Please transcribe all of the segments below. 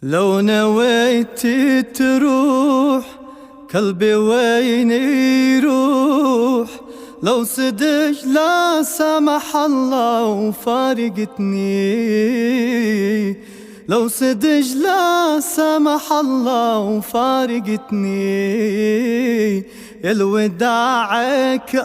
لو نويت تروح قلبي وين يروح؟ لو صدق لا سمح الله وفارقتني، لو صدق لا سمح الله وفارقتني، يا الوداعك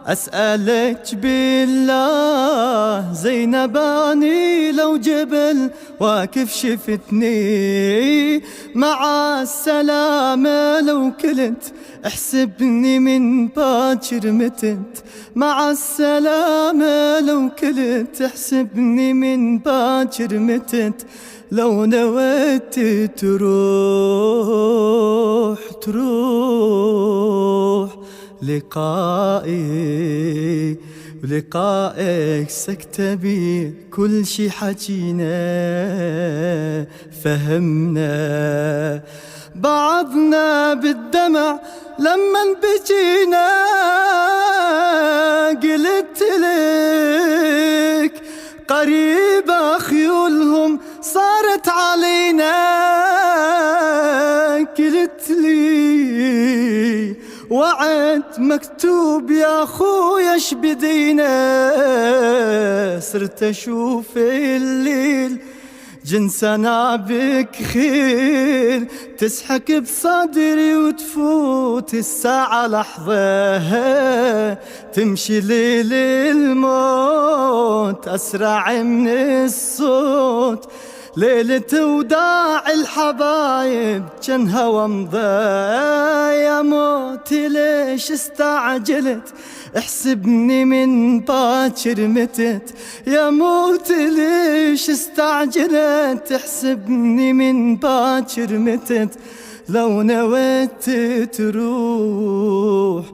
أسألك بالله زينباني لو جبل واقف شفتني، مع السلامة لو كلت احسبني من باكر متت، مع السلامة لو كلت احسبني من باكر متت. لو نويت تروح لقائي ولقائك سكتبي كل شي حكينا فهمنا بعضنا بالدمع لما بجينا، قلت لك قريبة خيولهم صارت علينا، قلت لي وعد مكتوب يا خويا اش بدينا، صرت اشوف الليل جنس نابك خيل تسحك بصدري وتفوت الساعة لحظة، تمشي ليل الموت أسرع من الصوت، ليلة وداع الحبايب جن هوا مضى. يا موتي ليش استعجلت احسبني من باكر متت، يا موتي ليش استعجلت احسبني من باكر متت. لو نويت تروح